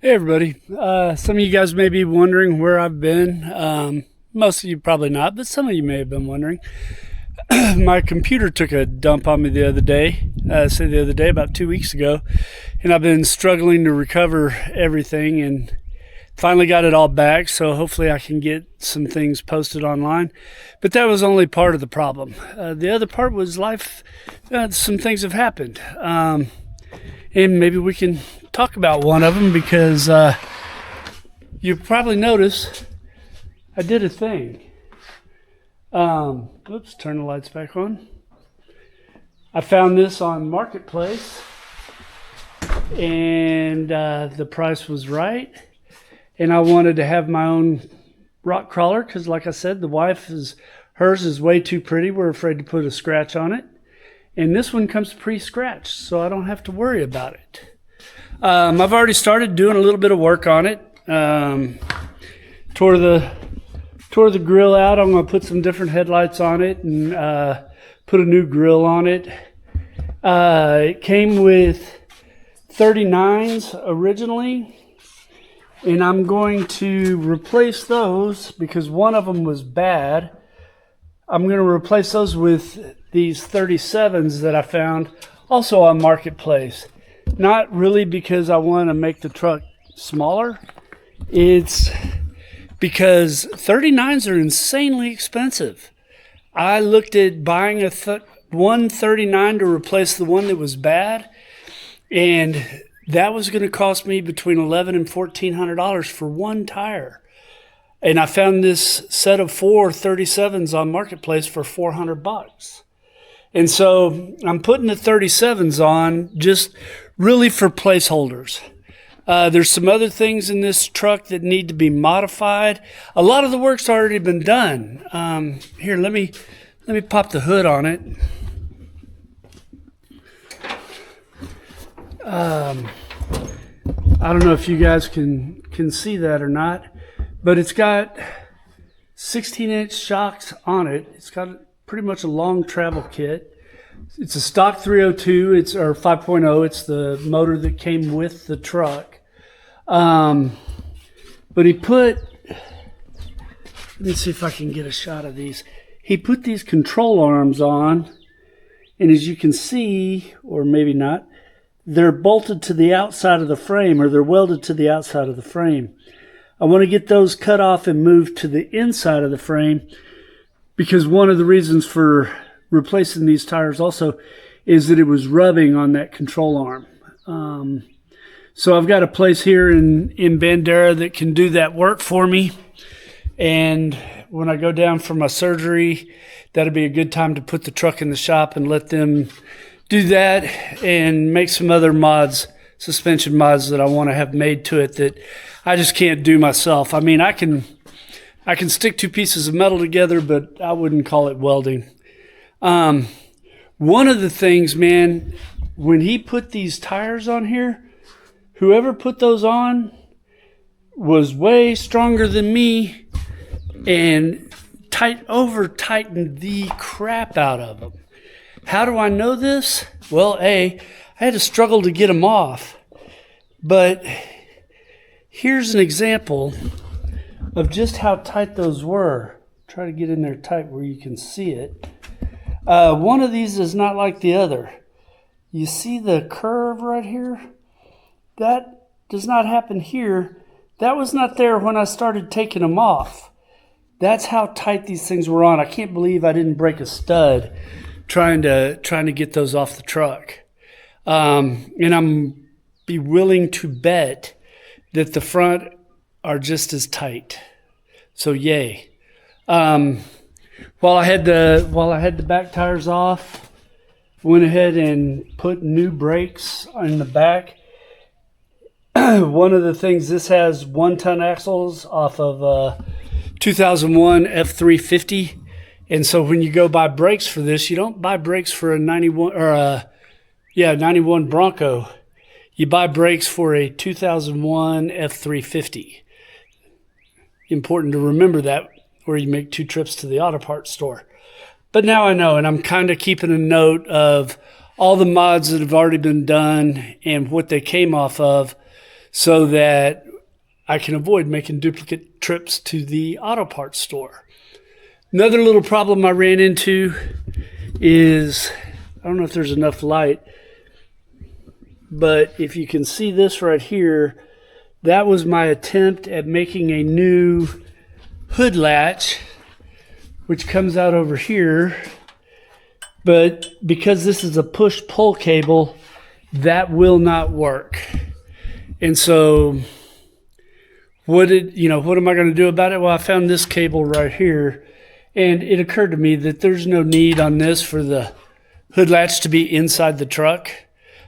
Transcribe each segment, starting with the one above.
Hey everybody. Some of you guys may be wondering where I've been. Most of you probably not, but some of you may have been wondering. My computer took a dump on me the other day, about 2 weeks ago, and I've been struggling to recover everything and finally got it all back, so hopefully I can get some things posted online. But that was only part of the problem. The other part was life. Some things have happened. And maybe we can talk about one of them because you probably noticed I did a thing. Oops, turn the lights back on. I found this on Marketplace, and the price was right. And I wanted to have my own rock crawler because, like I said, hers is way too pretty. We're afraid to put a scratch on it. And this one comes pre-scratched, so I don't have to worry about it. I've already started doing a little bit of work on it. Tore the grill out. I'm going to put some different headlights on it and put a new grill on it. It came with 39s originally, and I'm going to replace those because one of them was bad. I'm going to replace those with these 37s that I found also on Marketplace. Not really because I want to make the truck smaller. It's because 39s are insanely expensive. I looked at buying one 39 to replace the one that was bad, and that was going to cost me between $1,100 and $1,400 for one tire. And I found this set of 4 37s on Marketplace for $400. And so I'm putting the 37s on just really for placeholders. There's some other things in this truck that need to be modified. A lot of the work's already been done. Here, let me pop the hood on it. I don't know if you guys can see that or not, but it's got 16-inch shocks on it. It's got pretty much a long travel kit. It's a stock 302, or 5.0. It's the motor that came with the truck. But let me see if I can get a shot of these. He put these control arms on, and as you can see, or maybe not, they're bolted to the outside of the frame, or they're welded to the outside of the frame. I want to get those cut off and moved to the inside of the frame because one of the reasons for replacing these tires also is that it was rubbing on that control arm. So I've got a place here in Bandera that can do that work for me. And when I go down for my surgery, that'll be a good time to put the truck in the shop and let them do that and make some other mods, suspension mods that I want to have made to it that I just can't do myself. I mean, I can stick two pieces of metal together, but I wouldn't call it welding. One of the things, man, when he put these tires on here, whoever put those on was way stronger than me and over-tightened the crap out of them. How do I know this? Well, I had to struggle to get them off. But here's an example of just how tight those were. Try to get in there tight where you can see it. One of these is not like the other. You see the curve right here? That does not happen here. That was not there when I started taking them off. That's how tight these things were on. I can't believe I didn't break a stud trying to get those off the truck. And I'm be willing to bet that the front are just as tight. So yay. While I had the back tires off, went ahead and put new brakes on the back. One of the things, this has 1-ton axles off of 2001 F350. And so when you go buy brakes for this, you don't buy brakes for a 91 Bronco. You buy brakes for a 2001 F350. Important to remember that where you make 2 trips to the auto parts store. But now I know, and I'm kind of keeping a note of all the mods that have already been done and what they came off of, so that I can avoid making duplicate trips to the auto parts store. Another little problem I ran into is, I don't know if there's enough light, but if you can see this right here, that was my attempt at making a new hood latch, which comes out over here. But because this is a push-pull cable, that will not work. And so what am I going to do about it? Well, I found this cable right here, and it occurred to me that there's no need on this for the hood latch to be inside the truck.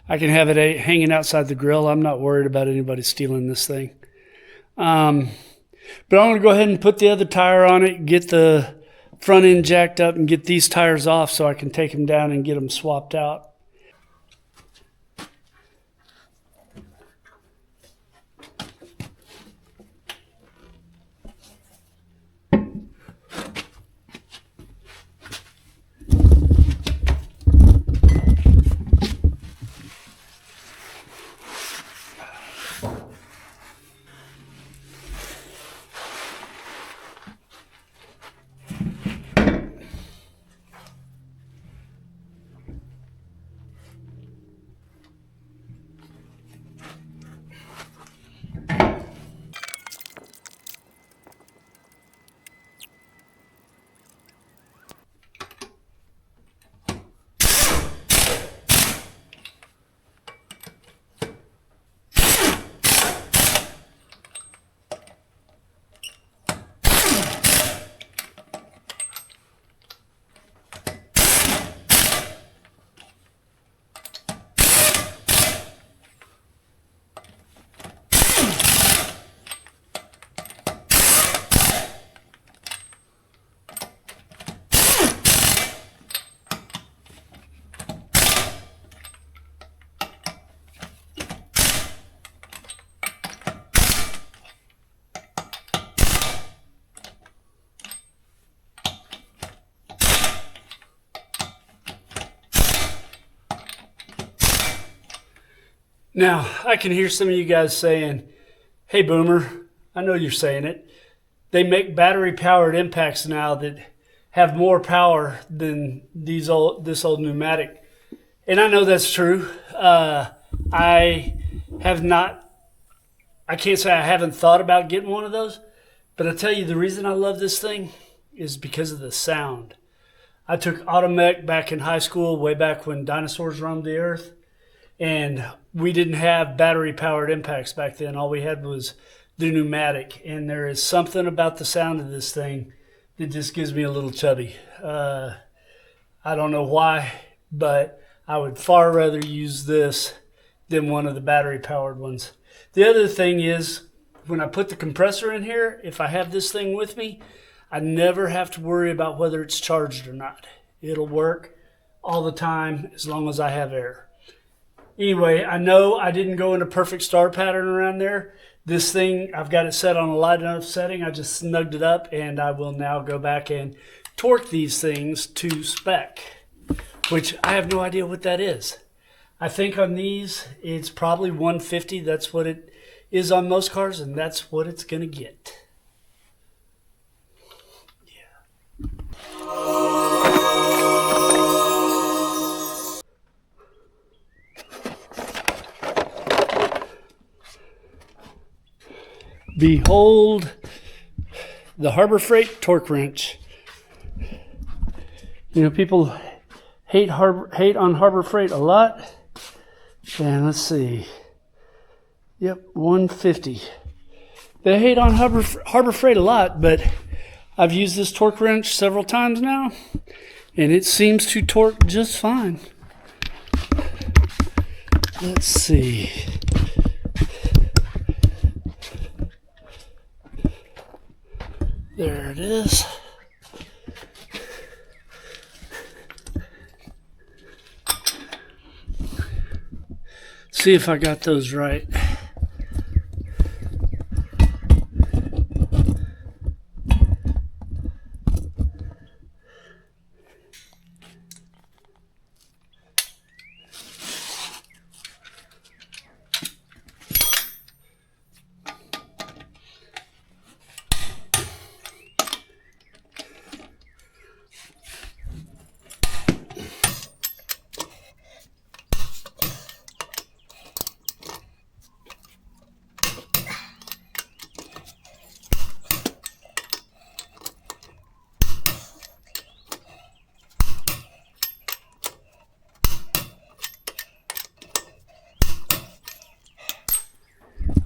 I can have it hanging outside the grill. I'm not worried about anybody stealing this thing. But I'm going to go ahead and put the other tire on it, get the front end jacked up, and get these tires off so I can take them down and get them swapped out. Now, I can hear some of you guys saying, hey, Boomer, I know you're saying it. They make battery-powered impacts now that have more power than this old pneumatic. And I know that's true. I can't say I haven't thought about getting one of those, but I tell you, the reason I love this thing is because of the sound. I took automech back in high school, way back when dinosaurs roamed the earth. And we didn't have battery-powered impacts back then. All we had was the pneumatic. And there is something about the sound of this thing that just gives me a little chubby. I don't know why, but I would far rather use this than one of the battery-powered ones. The other thing is, when I put the compressor in here, if I have this thing with me, I never have to worry about whether it's charged or not. It'll work all the time as long as I have air. Anyway, I know I didn't go in a perfect star pattern around there. This thing, I've got it set on a light enough setting. I just snugged it up, and I will now go back and torque these things to spec, which I have no idea what that is. I think on these, it's probably 150. That's what it is on most cars, and that's what it's going to get. Behold the Harbor Freight torque wrench. You know, people hate on Harbor Freight a lot. And let's see. Yep, 150. They hate on Harbor Freight a lot, but I've used this torque wrench several times now, and it seems to torque just fine. Let's see. There it is. See if I got those right.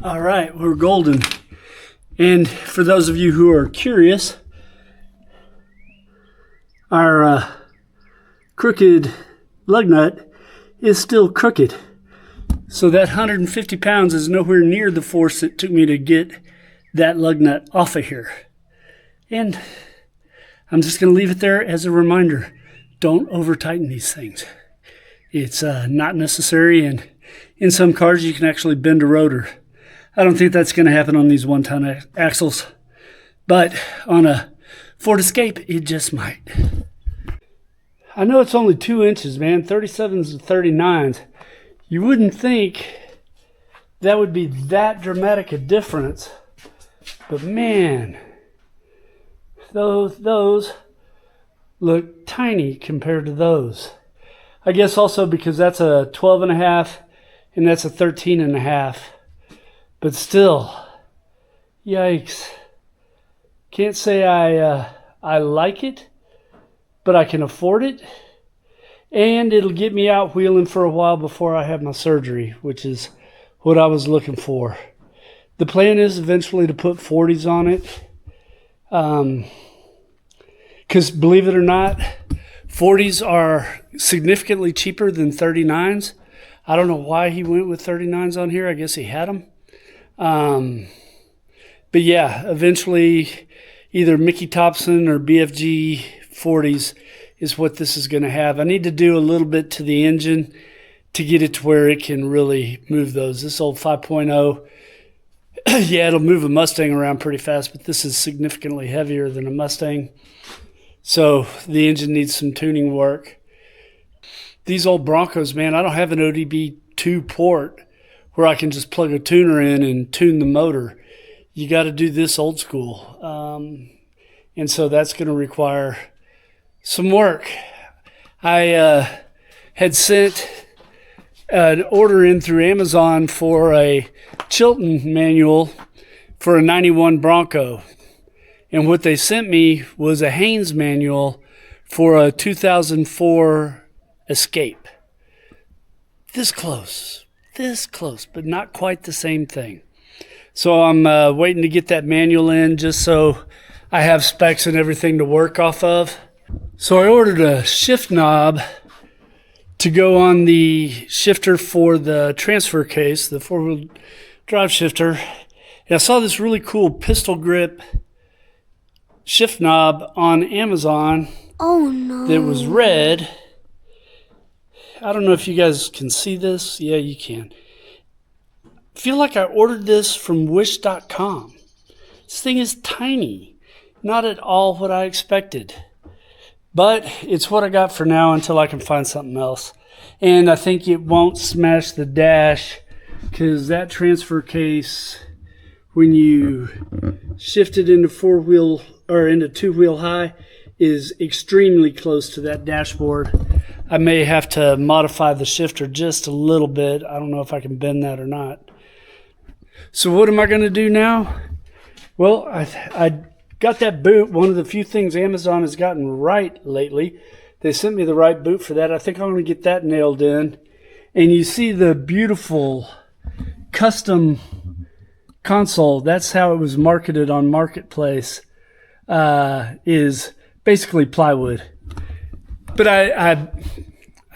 All right, we're golden. And for those of you who are curious, our crooked lug nut is still crooked. So that 150 pounds is nowhere near the force it took me to get that lug nut off of here. And I'm just going to leave it there as a reminder. Don't over tighten these things. It's not necessary, and in some cars you can actually bend a rotor. I don't think that's going to happen on these 1-ton axles, but on a Ford Escape, it just might. I know it's only 2 inches, man, 37s and 39s. You wouldn't think that would be that dramatic a difference, but man, those look tiny compared to those. I guess also because that's a 12.5 and that's a 13.5. But still, yikes. Can't say I like it, but I can afford it. And it'll get me out wheeling for a while before I have my surgery, which is what I was looking for. The plan is eventually to put 40s on it. Because believe it or not, 40s are significantly cheaper than 39s. I don't know why he went with 39s on here. I guess he had them. But yeah, eventually either Mickey Thompson or BFG 40s is what this is going to have. I need to do a little bit to the engine to get it to where it can really move those. This old 5.0, yeah, it'll move a Mustang around pretty fast, but this is significantly heavier than a Mustang. So the engine needs some tuning work. These old Broncos, man, I don't have an ODB2 port where I can just plug a tuner in and tune the motor. You got to do this old school. And so that's going to require some work. I had sent an order in through Amazon for a Chilton manual for a 91 Bronco. And what they sent me was a Haynes manual for a 2004 Escape. This close, but not quite the same thing. So I'm waiting to get that manual in just so I have specs and everything to work off of. So I ordered a shift knob to go on the shifter for the transfer case, the four-wheel drive shifter. And I saw this really cool pistol grip shift knob on Amazon. Oh no. That was red. I don't know if you guys can see this. Yeah, you can. I feel like I ordered this from wish.com. This thing is tiny. Not at all what I expected. But it's what I got for now until I can find something else. And I think it won't smash the dash because that transfer case, when you shift it into four-wheel or into two-wheel high, is extremely close to that dashboard. I may have to modify the shifter just a little bit. I don't know if I can bend that or not. So what am I going to do now? Well, I got that boot, one of the few things Amazon has gotten right lately. They sent me the right boot for that. I think I'm going to get that nailed in. And you see the beautiful custom console. That's how it was marketed on Marketplace, is basically plywood. But I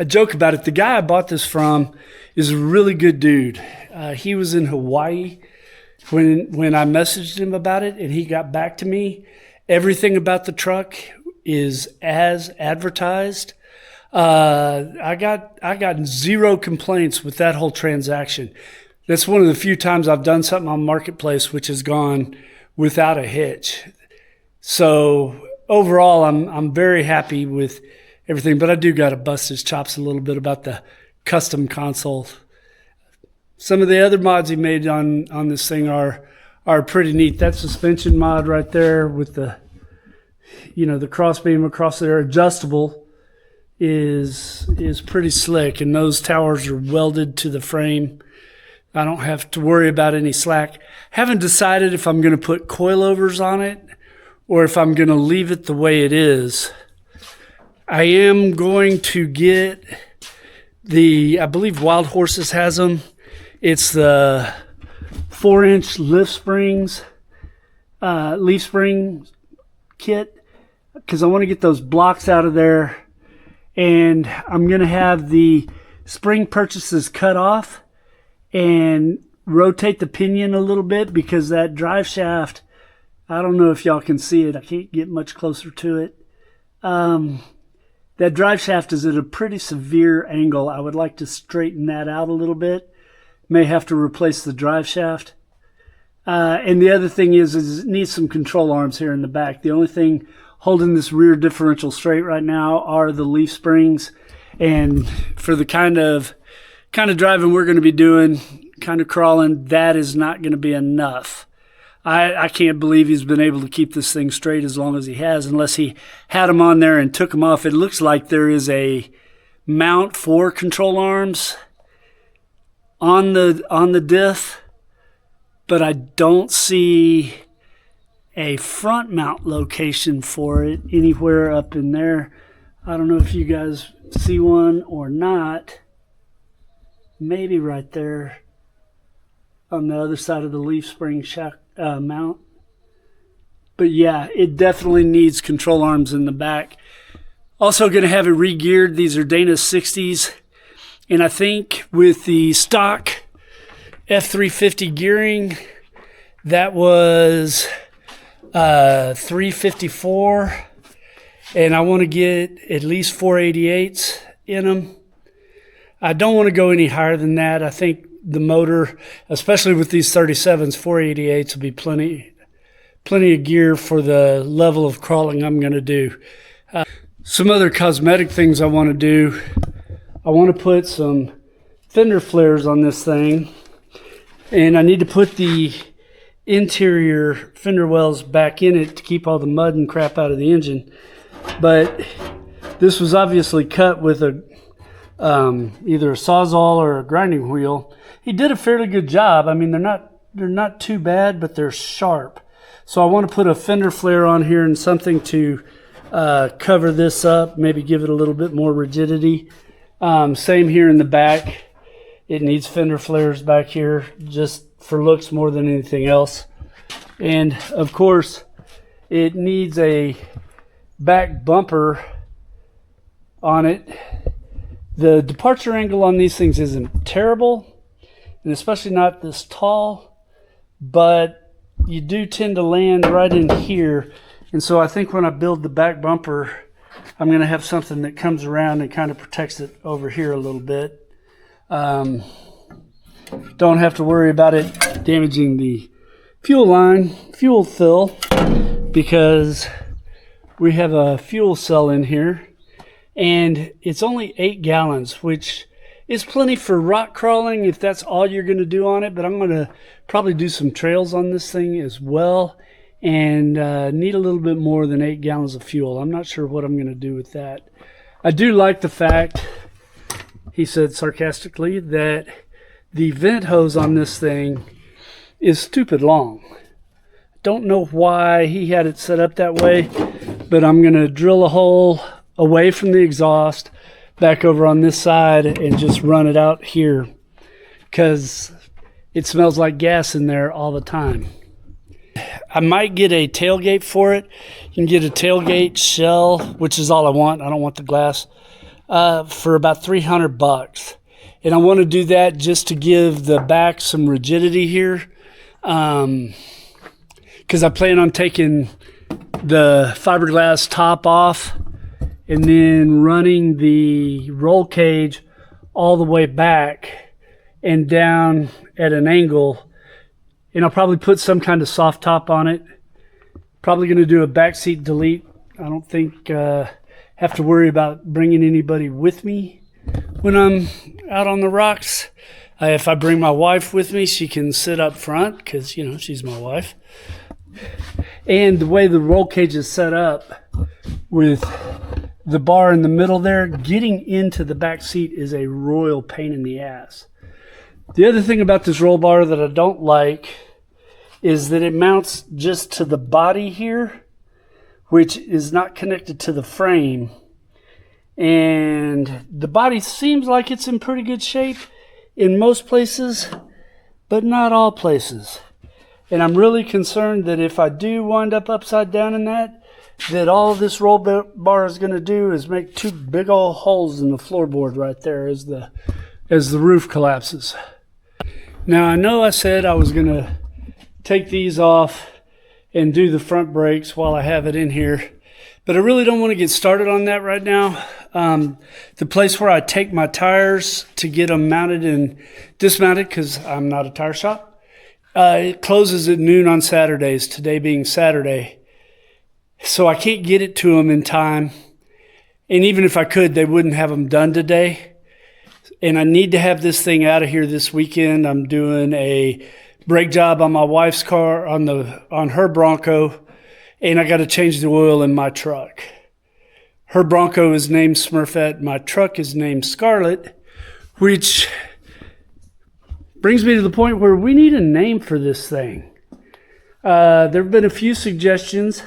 joke about it. The guy I bought this from is a really good dude. He was in Hawaii when I messaged him about it, and he got back to me. Everything about the truck is as advertised. I got zero complaints with that whole transaction. That's one of the few times I've done something on Marketplace which has gone without a hitch. So overall, I'm very happy with everything, but I do got to bust his chops a little bit about the custom console. Some of the other mods he made on this thing are pretty neat. That suspension mod right there with the crossbeam across there, adjustable, is pretty slick, and those towers are welded to the frame. I don't have to worry about any slack. Haven't decided if I'm going to put coilovers on it or if I'm going to leave it the way it is. I am going to get I believe Wild Horses has them. It's the 4-inch lift springs, leaf spring kit, because I want to get those blocks out of there. And I'm going to have the spring purchases cut off and rotate the pinion a little bit, because that drive shaft, I don't know if y'all can see it. I can't get much closer to it. That drive shaft is at a pretty severe angle. I would like to straighten that out a little bit. May have to replace the drive shaft. And the other thing is it needs some control arms here in the back. The only thing holding this rear differential straight right now are the leaf springs. And for the kind of driving we're going to be doing, kind of crawling, that is not going to be enough. I can't believe he's been able to keep this thing straight as long as he has, unless he had them on there and took them off. It looks like there is a mount for control arms on the diff, but I don't see a front mount location for it anywhere up in there. I don't know if you guys see one or not. Maybe right there on the other side of the leaf spring mount. But yeah, it definitely needs control arms in the back. Also going to have it re-geared. These are Dana 60s. And I think with the stock F350 gearing, that was 354. And I want to get at least 488s in them. I don't want to go any higher than that. I think the motor, especially with these 37s, 488s will be plenty of gear for the level of crawling I'm going to do. Some other cosmetic things I want to do. I want to put some fender flares on this thing, and I need to put the interior fender wells back in it to keep all the mud and crap out of the engine. But this was obviously cut with a either a Sawzall or a grinding wheel. He did a fairly good job. I mean, they're not too bad, but they're sharp. So I want to put a fender flare on here and something to cover this up, maybe give it a little bit more rigidity. Same here in the back. It needs fender flares back here, just for looks more than anything else. And of course, it needs a back bumper on it. The departure angle on these things isn't terrible, and especially not this tall, but you do tend to land right in here. And so I think when I build the back bumper, I'm going to have something that comes around and kind of protects it over here a little bit. Don't have to worry about it damaging the fuel line, fuel fill, because we have a fuel cell in here. And it's only 8 gallons, which is plenty for rock crawling if that's all you're going to do on it. But I'm going to probably do some trails on this thing as well, and need a little bit more than 8 gallons of fuel. I'm not sure what I'm going to do with that. I do like the fact, he said sarcastically, that the vent hose on this thing is stupid long. Don't know why he had it set up that way, but I'm going to drill a hole away from the exhaust back over on this side and just run it out here, because it smells like gas in there all the time. I might get a tailgate for it. You can get a tailgate shell, which is all I want. I don't want the glass, for about $300. And I want to do that just to give the back some rigidity here, because I plan on taking the fiberglass top off and then running the roll cage all the way back and down at an angle. And I'll probably put some kind of soft top on it. Probably going to do a backseat delete. I don't think have to worry about bringing anybody with me when I'm out on the rocks. If I bring my wife with me, she can sit up front, because, you know, she's my wife. And the way the roll cage is set up with the bar in the middle there, getting into the back seat is a royal pain in the ass. The other thing about this roll bar that I don't like is that it mounts just to the body here, which is not connected to the frame. And the body seems like it's in pretty good shape in most places, but not all places. And I'm really concerned that if I do wind up upside down in that all this roll bar is going to do is make two big old holes in the floorboard right there as the roof collapses. Now, I know I said I was going to take these off and do the front brakes while I have it in here, but I really don't want to get started on that right now. The place where I take my tires to get them mounted and dismounted, because I'm not a tire shop, it closes at noon on Saturdays, today being Saturday. So I can't get it to them in time. And even if I could, they wouldn't have them done today. And I need to have this thing out of here this weekend. I'm doing a brake job on my wife's car, on her Bronco, and I got to change the oil in my truck. Her Bronco is named Smurfette. My truck is named Scarlet, which brings me to the point where we need a name for this thing. There have been a few suggestions.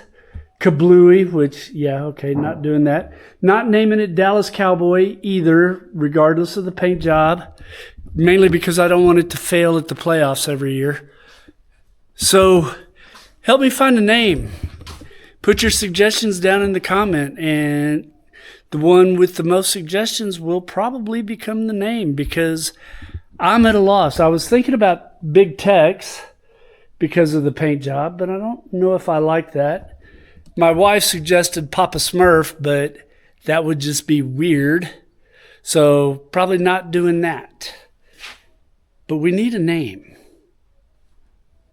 Kablooey, which, yeah, okay, not doing that. Not naming it Dallas Cowboy either, regardless of the paint job, mainly because I don't want it to fail at the playoffs every year. So help me find a name. Put your suggestions down in the comment, and the one with the most suggestions will probably become the name, because I'm at a loss. I was thinking about Big Tex because of the paint job, but I don't know if I like that. My wife suggested Papa Smurf, but that would just be weird. So probably not doing that. But we need a name.